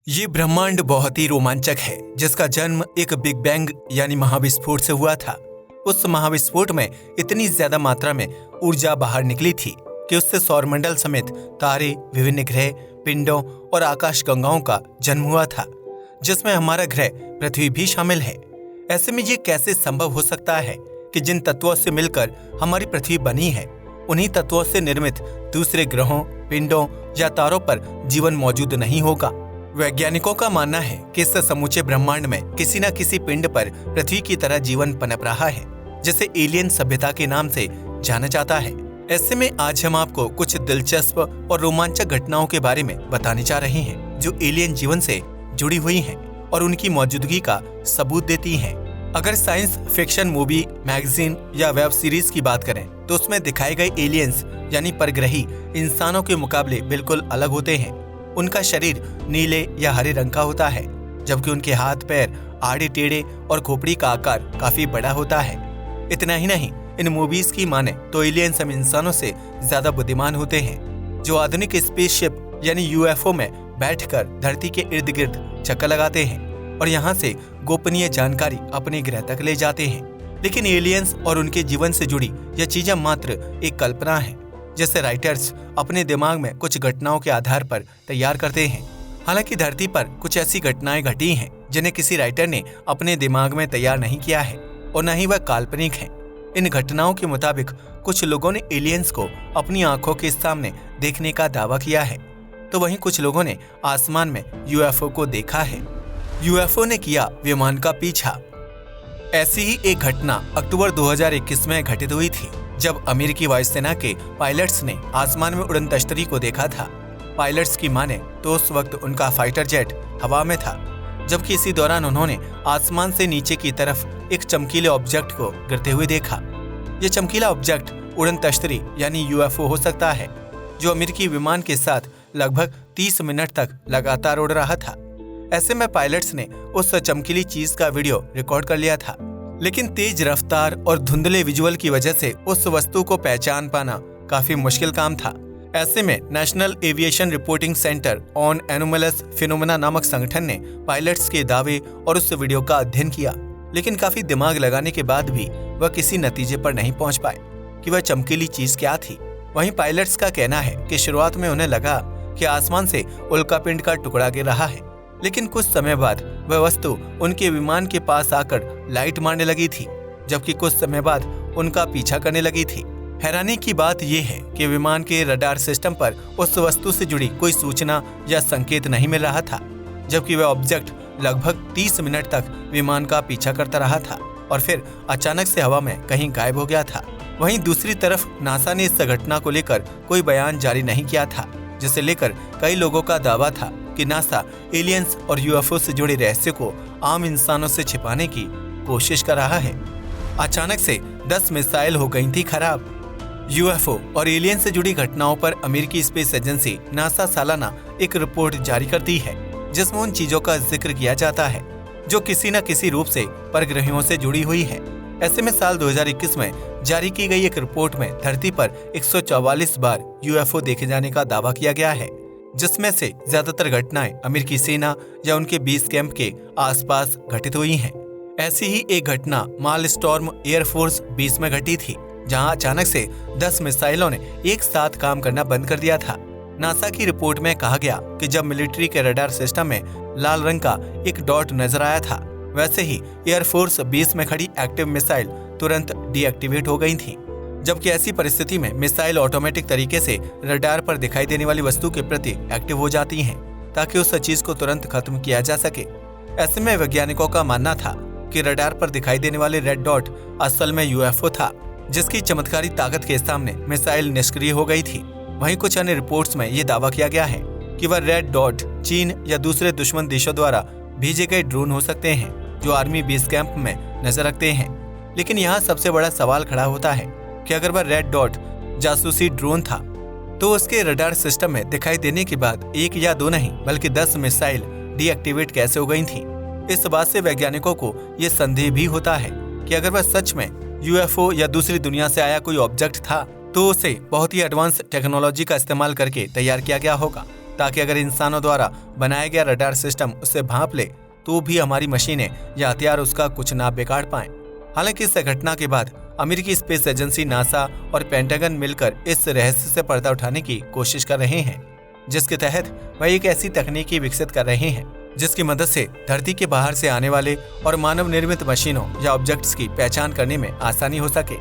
ये ब्रह्मांड बहुत ही रोमांचक है, जिसका जन्म एक बिग बैंग यानी महाविस्फोट से हुआ था। उस महाविस्फोट में इतनी ज्यादा मात्रा में ऊर्जा बाहर निकली थी कि उससे सौरमंडल समेत तारे, विभिन्न ग्रह, पिंडों और आकाश गंगाओं का जन्म हुआ था, जिसमें हमारा ग्रह पृथ्वी भी शामिल है। ऐसे में ये कैसे संभव हो सकता है कि जिन तत्वों से मिलकर हमारी पृथ्वी बनी है, उन्हीं तत्वों से निर्मित दूसरे ग्रहों, पिंडों या तारों पर जीवन मौजूद नहीं होगा। वैज्ञानिकों का मानना है कि इस समूचे ब्रह्मांड में किसी न किसी पिंड पर पृथ्वी की तरह जीवन पनप रहा है, जिसे एलियन सभ्यता के नाम से जाना जाता है। ऐसे में आज हम आपको कुछ दिलचस्प और रोमांचक घटनाओं के बारे में बताने जा रहे हैं, जो एलियन जीवन से जुड़ी हुई हैं और उनकी मौजूदगी का सबूत देती हैं। अगर साइंस फिक्शन मूवी, मैगजीन या वेब सीरीज की बात करें, तो उसमें दिखाए गए एलियंस यानी परग्रही इंसानों के मुकाबले बिल्कुल अलग होते हैं। उनका शरीर नीले या हरे रंग का होता है, जबकि उनके हाथ पैर आड़े टेढ़े और खोपड़ी का आकार काफी बड़ा होता है। इतना ही नहीं, इन मूवीज की माने तो एलियंस हम इंसानों से ज्यादा बुद्धिमान होते हैं, जो आधुनिक स्पेसशिप यानी यूएफओ में बैठकर धरती के इर्द गिर्द चक्कर लगाते हैं और यहाँ से गोपनीय जानकारी अपने ग्रह तक ले जाते हैं। लेकिन एलियंस और उनके जीवन से जुड़ी यह चीजें मात्र एक कल्पना है, जिसे राइटर्स अपने दिमाग में कुछ घटनाओं के आधार पर तैयार करते हैं। हालांकि धरती पर कुछ ऐसी घटनाएं घटी हैं जिन्हें किसी राइटर ने अपने दिमाग में तैयार नहीं किया है और न ही वह काल्पनिक हैं। इन घटनाओं के मुताबिक कुछ लोगों ने एलियंस को अपनी आंखों के सामने देखने का दावा किया है, तो वहीं कुछ लोगों ने आसमान में यूएफओ को देखा है। यूएफओ ने किया विमान का पीछा। ऐसी ही एक घटना अक्टूबर 2021 में घटित हुई थी, जब अमेरिकी वायुसेना के पायलट्स ने आसमान में उड़न तश्तरी को देखा था। पायलट्स की माने तो उस वक्त उनका फाइटर जेट हवा में था, जबकि इसी दौरान उन्होंने आसमान से नीचे की तरफ एक चमकीले ऑब्जेक्ट को गिरते हुए देखा। यह चमकीला ऑब्जेक्ट उड़न तश्तरी यानी यूएफओ हो सकता है, जो अमेरिकी विमान के साथ लगभग 30 मिनट तक लगातार उड़ रहा था। ऐसे में पायलट्स ने उस चमकीली चीज का वीडियो रिकॉर्ड कर लिया था, लेकिन तेज रफ्तार और धुंधले विजुअल की वजह से उस वस्तु को पहचान पाना काफी मुश्किल काम था। ऐसे में national aviation reporting centre on anomalous phenomena नामक संगठन ने पायलट्स के दावे और उस वीडियो का अध्ययन किया, लेकिन काफी दिमाग लगाने के बाद भी वह किसी नतीजे पर नहीं पहुंच पाए कि वह चमकीली चीज क्या थी। वहीं पायलट्स का कहना है कि शुरुआत में उन्हें लगा कि आसमान से उल्कापिंड का टुकड़ा गिर रहा है, लेकिन कुछ समय बाद वह वस्तु उनके विमान के पास आकर लाइट मारने लगी थी, जबकि कुछ समय बाद उनका पीछा करने लगी थी। हैरानी की बात यह है कि विमान के रडार सिस्टम पर उस वस्तु से जुड़ी कोई सूचना या संकेत नहीं मिल रहा था, जबकि वह ऑब्जेक्ट लगभग 30 मिनट तक विमान का पीछा करता रहा था और फिर अचानक से हवा में कहीं गायब हो गया था। वहीं दूसरी तरफ नासा ने इस घटना को लेकर कोई बयान जारी नहीं किया था, जिसे लेकर कई लोगों का दावा था कि नासा एलियंस और यूएफओ से जुड़े रहस्य को आम इंसानों से छिपाने की कोशिश कर रहा है। अचानक से 10 मिसाइल हो गई थी खराब। यूएफओ और एलियन से जुड़ी घटनाओं पर अमेरिकी स्पेस एजेंसी नासा सालाना एक रिपोर्ट जारी करती है, जिसमें उन चीजों का जिक्र किया जाता है जो किसी न किसी रूप से परग्रहियों से जुड़ी हुई है। ऐसे में साल 2021 में जारी की गई एक रिपोर्ट में धरती पर 144 बार यूएफओ देखे जाने का दावा किया गया है, जिसमें से ज्यादातर घटनाएं अमेरिकी सेना या उनके बेस कैंप के आसपास घटित हुई हैं। ऐसी ही एक घटना माल स्टॉर्म एयरफोर्स बेस में घटी थी, जहां अचानक से 10 मिसाइलों ने एक साथ काम करना बंद कर दिया था। नासा की रिपोर्ट में कहा गया कि जब मिलिट्री के रडार सिस्टम में लाल रंग का एक डॉट नजर आया था, वैसे ही एयरफोर्स बेस में खड़ी एक्टिव मिसाइल तुरंत डीएक्टिवेट हो गई थी, जबकि ऐसी परिस्थिति में मिसाइल ऑटोमेटिक तरीके से रडार पर दिखाई देने वाली वस्तु के प्रति एक्टिव हो जाती हैं, ताकि उस चीज को तुरंत खत्म किया जा सके। ऐसे में वैज्ञानिकों का मानना था कि रडार पर दिखाई देने वाले रेड डॉट असल में यूएफओ था, जिसकी चमत्कारी ताकत के सामने मिसाइल निष्क्रिय हो गई थी। वहीं कुछ अन्य रिपोर्ट्स में ये दावा किया गया है कि वह रेड डॉट चीन या दूसरे दुश्मन देशों द्वारा भेजे गए ड्रोन हो सकते हैं, जो आर्मी बेस कैंप में नजर रखते हैं। लेकिन यहाँ सबसे बड़ा सवाल खड़ा होता है कि अगर वह रेड डॉट जासूसी ड्रोन था, तो उसके रडार सिस्टम में दिखाई देने के बाद एक या दो नहीं बल्कि 10 मिसाइल डीएक्टिवेट कैसे हो गई थी। इस बात से वैज्ञानिकों को ये संदेह भी होता है कि अगर वह सच में यूएफओ या दूसरी दुनिया से आया कोई ऑब्जेक्ट था, तो उसे बहुत ही एडवांस टेक्नोलॉजी का इस्तेमाल करके तैयार किया गया होगा, ताकि अगर इंसानों द्वारा बनाया गया रडार सिस्टम उसे भांप ले तो भी हमारी मशीनें या हथियार उसका कुछ ना बिगाड़ पाएं। हालांकि इस घटना के बाद अमेरिकी स्पेस एजेंसी नासा और पेंटागन मिलकर इस रहस्य से पर्दा उठाने की कोशिश कर रहे हैं, जिसके तहत वह एक ऐसी तकनीकी विकसित कर रहे हैं जिसकी मदद से धरती के बाहर से आने वाले और मानव निर्मित मशीनों या ऑब्जेक्ट्स की पहचान करने में आसानी हो सके।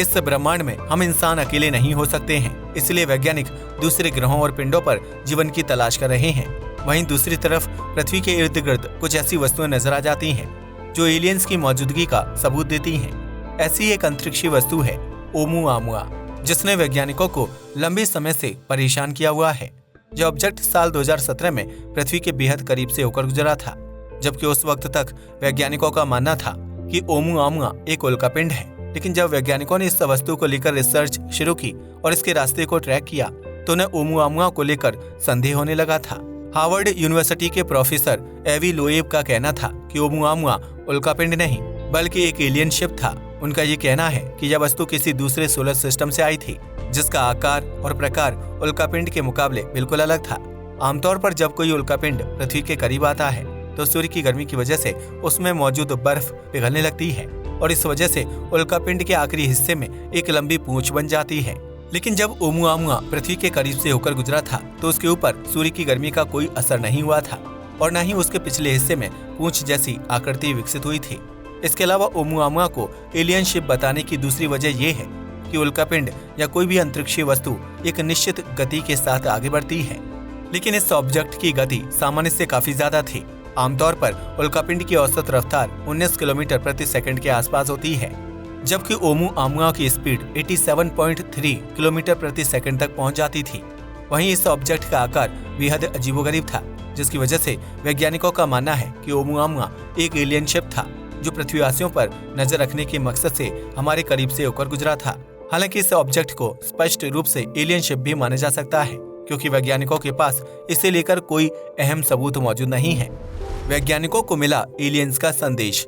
इस ब्रह्मांड में हम इंसान अकेले नहीं हो सकते हैं, इसलिए वैज्ञानिक दूसरे ग्रहों और पिंडों पर जीवन की तलाश कर रहे हैं। वहीं दूसरी तरफ पृथ्वी के इर्द गिर्द कुछ ऐसी वस्तुएं नजर आ जाती हैं जो एलियंस की मौजूदगी का सबूत देती हैं। ऐसी एक अंतरिक्षीय वस्तु है ओमुआमुआ, जिसने वैज्ञानिकों को लंबे समय से परेशान किया हुआ है। यह ऑब्जेक्ट साल 2017 में पृथ्वी के बेहद करीब से होकर गुजरा था, जबकि उस वक्त तक वैज्ञानिकों का मानना था कि ओमुआमुआ एक उल्कापिंड है। लेकिन जब वैज्ञानिकों ने इस वस्तु को लेकर रिसर्च शुरू की और इसके रास्ते को ट्रैक किया तो उन्हें ओमुआमुआ को लेकर संदेह होने लगा था। हार्वर्ड यूनिवर्सिटी के प्रोफेसर एवी लोएब का कहना था कि ओमुआमुआ उल्कापिंड नहीं बल्कि एक एलियन शिप था। उनका ये कहना है कि यह वस्तु किसी दूसरे सोलर सिस्टम से आई थी, जिसका आकार और प्रकार उल्कापिंड के मुकाबले बिल्कुल अलग था। आमतौर पर जब कोई उल्कापिंड पृथ्वी के करीब आता है तो सूर्य की गर्मी की वजह से उसमें मौजूद बर्फ पिघलने लगती है और इस वजह से उल्कापिंड के आखिरी हिस्से में एक लंबी पूंछ बन जाती है। लेकिन जब ओमुआमुआ पृथ्वी के करीब से होकर गुजरा था तो उसके ऊपर सूर्य की गर्मी का कोई असर नहीं हुआ था और न ही उसके पिछले हिस्से में पूंछ जैसी आकृति विकसित हुई थी। इसके अलावा ओमुआमुआ को एलियन शिप बताने की दूसरी वजह यह है कि उल्कापिंड या कोई भी अंतरिक्षीय वस्तु एक निश्चित गति के साथ आगे बढ़ती है, लेकिन इस ऑब्जेक्ट की गति सामान्य से काफी ज्यादा थी। आमतौर पर उल्कापिंड की औसत रफ्तार 19 किलोमीटर प्रति सेकंड के आसपास होती है, जबकि ओमुआमुआ की स्पीड 87.3 किलोमीटर प्रति सेकंड तक पहुंच जाती थी। वहीं इस ऑब्जेक्ट का आकार बेहद अजीबोगरीब था, जिसकी वजह से वैज्ञानिकों का मानना है कि ओमुआमुआ एक एलियन शिप था जो पृथ्वीवासियों पर नजर रखने के मकसद से हमारे करीब से होकर गुजरा था। हालांकि इस ऑब्जेक्ट को स्पष्ट रूप से एलियन शिप भी माना जा सकता है, क्योंकि वैज्ञानिकों के पास इसे लेकर कोई अहम सबूत मौजूद नहीं है। वैज्ञानिकों को मिला एलियंस का संदेश।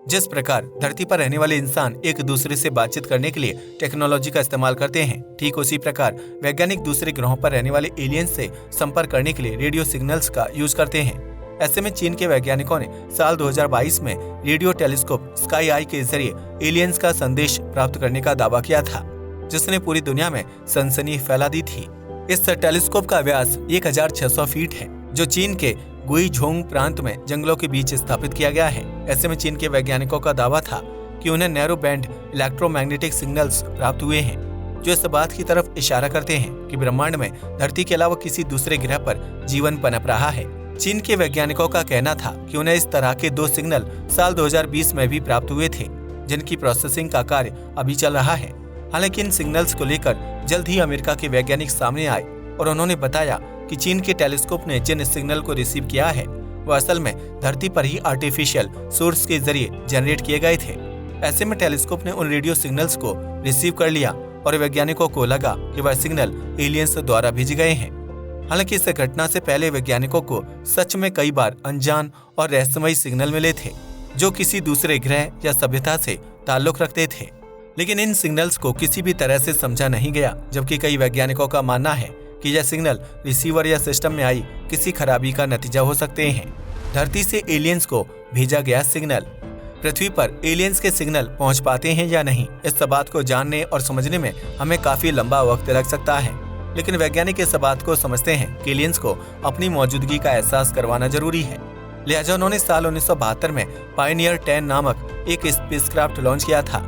जिस प्रकार धरती पर रहने वाले इंसान एक दूसरे से बातचीत करने के लिए टेक्नोलॉजी का इस्तेमाल करते हैं, ठीक उसी प्रकार वैज्ञानिक दूसरे ग्रहों पर रहने वाले एलियंस से संपर्क करने के लिए रेडियो सिग्नल्स का यूज करते हैं। ऐसे में चीन के वैज्ञानिकों ने साल 2022 में रेडियो टेलीस्कोप स्काई आई के जरिए एलियंस का संदेश प्राप्त करने का दावा किया था, जिसने पूरी दुनिया में सनसनी फैला दी थी। इस टेलीस्कोप का व्यास 1600 फीट है, जो चीन के गुईझोंग प्रांत में जंगलों के बीच स्थापित किया गया है। ऐसे में चीन के वैज्ञानिकों का दावा था कि उन्हें नैरो बैंड इलेक्ट्रोमैग्नेटिक सिग्नल्स प्राप्त हुए हैं, जो इस बात की तरफ इशारा करते हैं कि ब्रह्मांड में धरती के अलावा किसी दूसरे ग्रह पर जीवन पनप रहा है। चीन के वैज्ञानिकों का कहना था कि उन्हें इस तरह के 2 सिग्नल साल 2020 में भी प्राप्त हुए थे, जिनकी प्रोसेसिंग का कार्य अभी चल रहा है। हालांकि इन सिग्नल्स को लेकर जल्द ही अमेरिका के वैज्ञानिक सामने आए और उन्होंने बताया कि चीन के टेलीस्कोप ने जिन सिग्नल को रिसीव किया है वह असल में धरती पर ही आर्टिफिशियल सोर्स के जरिए जनरेट किए गए थे। ऐसे में टेलीस्कोप ने उन रेडियो सिग्नल्स को रिसीव कर लिया और वैज्ञानिकों को लगा कि वह सिग्नल एलियंस द्वारा भेजे गए हैं। हालांकि इस घटना से पहले वैज्ञानिकों को सच में कई बार अनजान और रहस्यमयी सिग्नल मिले थे, जो किसी दूसरे ग्रह या सभ्यता से ताल्लुक रखते थे। लेकिन इन सिग्नल्स को किसी भी तरह से समझा नहीं गया, जबकि कई वैज्ञानिकों का मानना है कि यह सिग्नल रिसीवर या सिस्टम में आई किसी खराबी का नतीजा हो सकते हैं। धरती से एलियंस को भेजा गया सिग्नल। पृथ्वी पर एलियंस के सिग्नल पहुंच पाते हैं या नहीं, इस बात को जानने और समझने में हमें काफी लंबा वक्त लग सकता है। लेकिन वैज्ञानिक इस बात को समझते हैं कि एलियंस को अपनी मौजूदगी का एहसास करवाना जरूरी है। लिहाजा उन्होंने साल 1972 में पायनियर 10 नामक एक स्पेसक्राफ्ट लॉन्च किया था,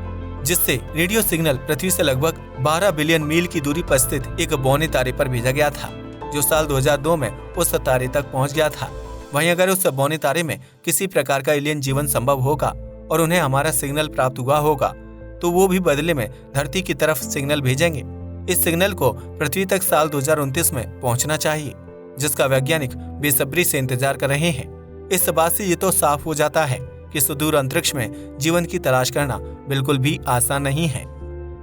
जिससे रेडियो सिग्नल पृथ्वी से लगभग 12 बिलियन मील की दूरी पर स्थित एक बौने तारे पर भेजा गया था, जो साल 2002 में उस तारे तक पहुंच गया था। वहीं अगर उस बौने तारे में किसी प्रकार का एलियन जीवन संभव होगा और उन्हें हमारा सिग्नल प्राप्त हुआ होगा, तो वो भी बदले में धरती की तरफ सिग्नल भेजेंगे। इस सिग्नल को पृथ्वी तक साल 2029 में पहुंचना चाहिए, जिसका वैज्ञानिक बेसब्री से इंतजार कर रहे हैं। इस बात से ये तो साफ हो जाता है कि सुदूर अंतरिक्ष में जीवन की तलाश करना बिल्कुल भी आसान नहीं है,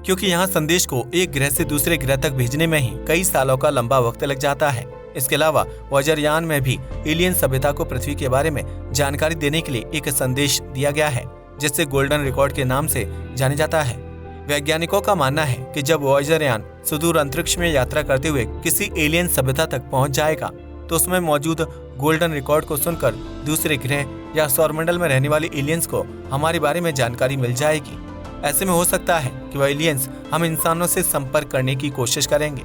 क्योंकि यहाँ संदेश को एक ग्रह से दूसरे ग्रह तक भेजने में ही कई सालों का लंबा वक्त लग जाता है। इसके अलावा वॉयेजर यान में भी एलियन सभ्यता को पृथ्वी के बारे में जानकारी देने के लिए एक संदेश दिया गया है, जिससे गोल्डन रिकॉर्ड के नाम से जाने जाता है। वैज्ञानिकों का मानना है कि जब वॉयेजर यान सुदूर अंतरिक्ष में यात्रा करते हुए किसी एलियन सभ्यता तक पहुंच जाएगा तो उसमें मौजूद गोल्डन रिकॉर्ड को सुनकर दूसरे ग्रह या सौरमंडल में रहने वाले एलियंस को हमारे बारे में जानकारी मिल जाएगी। ऐसे में हो सकता है कि वह एलियंस हम इंसानों से संपर्क करने की कोशिश करेंगे,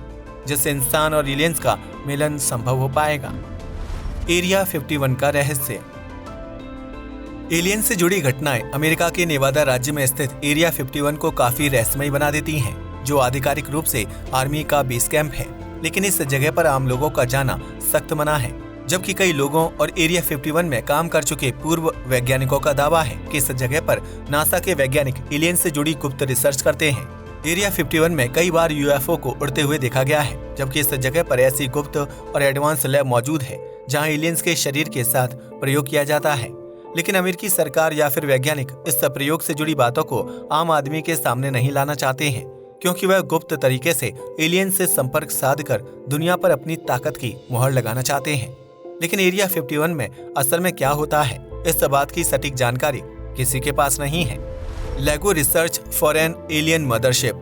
जिससे इंसान और एलियंस का मिलन संभव हो पाएगा। एरिया 51 का रहस्य। एलियन से जुड़ी घटनाएं अमेरिका के नेवादा राज्य में स्थित एरिया 51 को काफी रहस्यमयी बना देती हैं, जो आधिकारिक रूप से आर्मी का बेस कैंप है, लेकिन इस जगह पर आम लोगों का जाना सख्त मना है। जबकि कई लोगों और एरिया 51 में काम कर चुके पूर्व वैज्ञानिकों का दावा है कि इस जगह पर नासा के वैज्ञानिक एलियन से जुड़ी गुप्त रिसर्च करते हैं। एरिया 51 में कई बार यूएफओ को उड़ते हुए देखा गया है, जबकि इस जगह पर ऐसी गुप्त और एडवांस लैब मौजूद है जहां एलियंस के शरीर के साथ प्रयोग किया जाता है। लेकिन अमेरिकी सरकार या फिर वैज्ञानिक इस प्रयोग से जुड़ी बातों को आम आदमी के सामने नहीं लाना चाहते हैं, क्योंकि वह गुप्त तरीके से एलियन से संपर्क साधकर दुनिया पर अपनी ताकत की मुहर लगाना चाहते हैं। लेकिन एरिया 51 में असल में क्या होता है, इस बात की सटीक जानकारी किसी के पास नहीं है। Lego research for an alien mothership.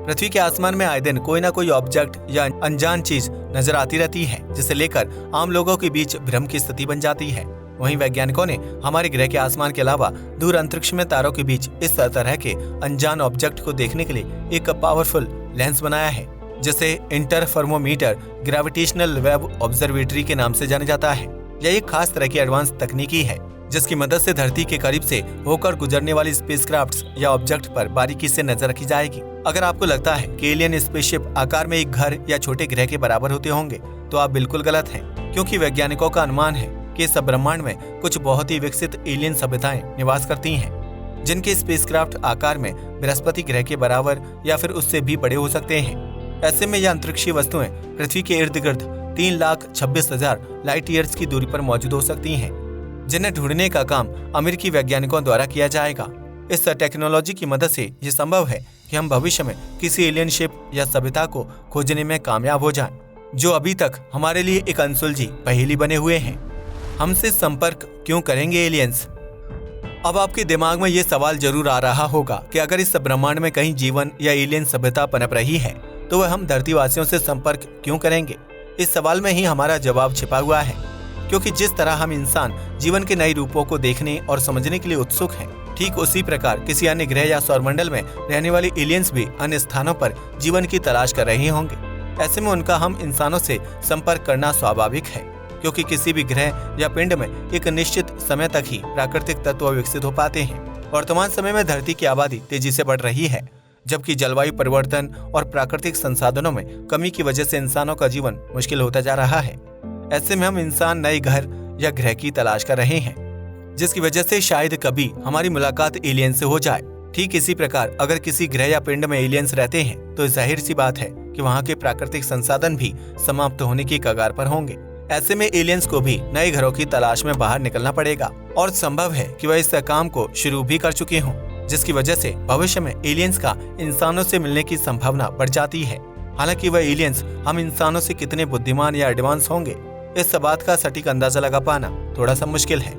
पृथ्वी के आसमान में आए दिन कोई ना कोई ऑब्जेक्ट या अनजान चीज नजर आती रहती है, जिसे लेकर आम लोगों के बीच भ्रम की स्थिति बन जाती है। वहीं वैज्ञानिकों ने हमारे ग्रह के आसमान के अलावा दूर अंतरिक्ष में तारों के बीच इस तरह के अनजान ऑब्जेक्ट को देखने के लिए एक पावरफुल लेंस बनाया है, जिसे इंटरफेरोमीटर ग्रेविटेशनल वेव ऑब्जर्वेटरी के नाम से जाना जाता है। यह एक खास तरह की एडवांस तकनीकी है, जिसकी मदद से धरती के करीब से होकर गुजरने वाली स्पेसक्राफ्ट्स या ऑब्जेक्ट पर बारीकी से नजर रखी जाएगी। अगर आपको लगता है कि एलियन स्पेसशिप आकार में एक घर या छोटे ग्रह के बराबर होते होंगे, तो आप बिल्कुल गलत हैं, क्योंकि वैज्ञानिकों का अनुमान है कि इस ब्रह्मांड में कुछ बहुत ही विकसित एलियन सभ्यताएं निवास करती हैं, जिनके स्पेसक्राफ्ट आकार में बृहस्पति ग्रह के बराबर या फिर उससे भी बड़े हो सकते हैं। ऐसे में यह अंतरिक्षीय वस्तुएं पृथ्वी के इर्द गिर्द 3,26,000 लाइट ईयर्स की दूरी पर मौजूद हो सकती हैं, जिन्हें ढूंढने का काम अमेरिकी वैज्ञानिकों द्वारा किया जाएगा। इस टेक्नोलॉजी की मदद से ये संभव है कि हम भविष्य में किसी एलियन शिप या सभ्यता को खोजने में कामयाब हो जाएं, जो अभी तक हमारे लिए एक अनसुलझी पहेली बने हुए हैं। हमसे संपर्क क्यों करेंगे एलियंस? अब आपके दिमाग में ये सवाल जरूर आ रहा होगा कि अगर इस ब्रह्मांड में कहीं जीवन या एलियन सभ्यता पनप रही है, तो वह हम धरतीवासियों से संपर्क क्यों करेंगे? इस सवाल में ही हमारा जवाब छिपा हुआ है, क्योंकि जिस तरह हम इंसान जीवन के नए रूपों को देखने और समझने के लिए उत्सुक हैं, ठीक उसी प्रकार किसी अन्य ग्रह या सौरमंडल में रहने वाले एलियंस भी अन्य स्थानों पर जीवन की तलाश कर रहे होंगे। ऐसे में उनका हम इंसानों से संपर्क करना स्वाभाविक है, क्योंकि किसी भी ग्रह या पिंड में एक निश्चित समय तक ही प्राकृतिक तत्व विकसित हो पाते हैं। वर्तमान समय में धरती की आबादी तेजी से बढ़ रही है, जबकि जलवायु परिवर्तन और प्राकृतिक संसाधनों में कमी की वजह से इंसानों का जीवन मुश्किल होता जा रहा है। ऐसे में हम इंसान नए घर या ग्रह की तलाश कर रहे हैं, जिसकी वजह से शायद कभी हमारी मुलाकात एलियन से हो जाए। ठीक इसी प्रकार अगर किसी ग्रह या पिंड में एलियंस रहते हैं, तो जाहिर सी बात है कि वहाँ के प्राकृतिक संसाधन भी समाप्त होने की कगार पर होंगे। ऐसे में एलियंस को भी नए घरों की तलाश में बाहर निकलना पड़ेगा, और संभव है कि वह इस काम को शुरू भी कर चुके हों, जिसकी वजह से भविष्य में एलियंस का इंसानों से मिलने की संभावना बढ़ जाती है। हालांकि वह एलियंस हम इंसानों से कितने बुद्धिमान या एडवांस होंगे, इस बात का सटीक अंदाजा लगा पाना थोड़ा सा मुश्किल है।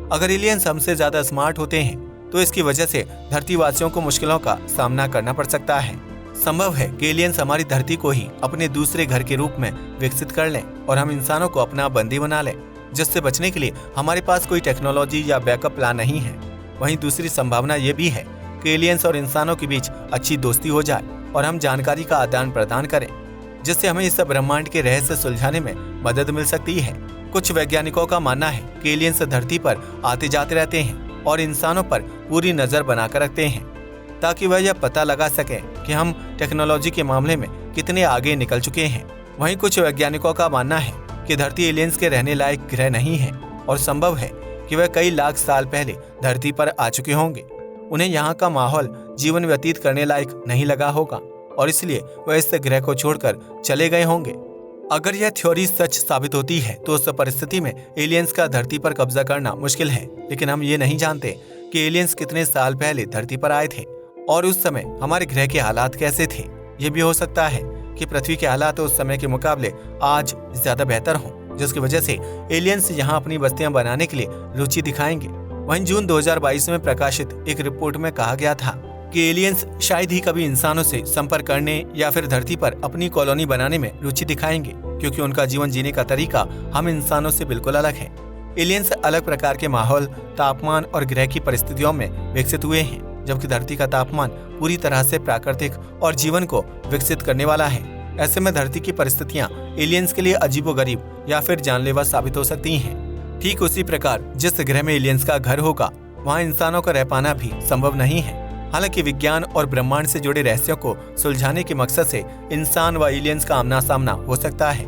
अगर एलियंस हमसे ज्यादा स्मार्ट होते हैं, तो इसकी वजह से धरतीवासियों को मुश्किलों का सामना करना पड़ सकता है। संभव है कि एलियंस हमारी धरती को ही अपने दूसरे घर के रूप में विकसित कर लें और हम इंसानों को अपना बंदी बना लें, जिससे बचने के लिए हमारे पास कोई टेक्नोलॉजी या बैकअप प्लान नहीं है। वहीं दूसरी संभावना ये भी है कि एलियंस और इंसानों के बीच अच्छी दोस्ती हो जाए और हम जानकारी का आदान प्रदान करें, जिससे हमें इस ब्रह्मांड के रहस्य सुलझाने में मदद मिल सकती है। कुछ वैज्ञानिकों का मानना है कि एलियंस धरती पर आते जाते रहते हैं और इंसानों पर पूरी नजर बनाकर रखते हैं, ताकि वह यह पता लगा सके कि हम टेक्नोलॉजी के मामले में कितने आगे निकल चुके हैं। वहीं कुछ वैज्ञानिकों का मानना है कि धरती एलियंस के रहने लायक ग्रह नहीं है और संभव है कि वह कई लाख साल पहले धरती पर आ चुके होंगे। उन्हें यहाँ का माहौल जीवन व्यतीत करने लायक नहीं लगा होगा और इसलिए वह इस ग्रह को छोड़कर चले गए होंगे। अगर यह थ्योरी सच साबित होती है, तो उस परिस्थिति में एलियंस का धरती पर कब्जा करना मुश्किल है। लेकिन हम ये नहीं जानते कि एलियंस कितने साल पहले धरती पर आए थे और उस समय हमारे ग्रह के हालात कैसे थे। ये भी हो सकता है कि पृथ्वी के हालात उस समय के मुकाबले आज ज्यादा बेहतर हों, जिसकी वजह से एलियंस यहाँ अपनी बस्तियां बनाने के लिए रुचि दिखाएंगे। वहीं जून 2022 में प्रकाशित एक रिपोर्ट में कहा गया था कि एलियंस शायद ही कभी इंसानों से संपर्क करने या फिर धरती पर अपनी कॉलोनी बनाने में रुचि दिखाएंगे, क्योंकि उनका जीवन जीने का तरीका हम इंसानों से बिल्कुल अलग है। एलियंस अलग प्रकार के माहौल, तापमान और ग्रह की परिस्थितियों में विकसित हुए हैं, जबकि धरती का तापमान पूरी तरह से प्राकृतिक और जीवन को विकसित करने वाला है। ऐसे में धरती की परिस्थितियां एलियंस के लिए अजीबोगरीब या फिर जानलेवा साबित हो सकती हैं। ठीक उसी प्रकार जिस ग्रह में एलियंस का घर होगा, वहां इंसानों का रह पाना भी संभव नहीं है। हालांकि विज्ञान और ब्रह्मांड से जुड़े रहस्यों को सुलझाने के मकसद से इंसान व एलियंस का आमना सामना हो सकता है,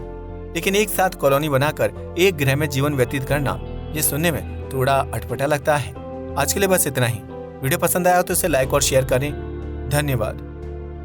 लेकिन एक साथ कॉलोनी बनाकर एक ग्रह में जीवन व्यतीत करना, ये सुनने में थोड़ा अटपटा लगता है। आज के लिए बस इतना ही। वीडियो पसंद आया तो इसे लाइक और शेयर करें। धन्यवाद।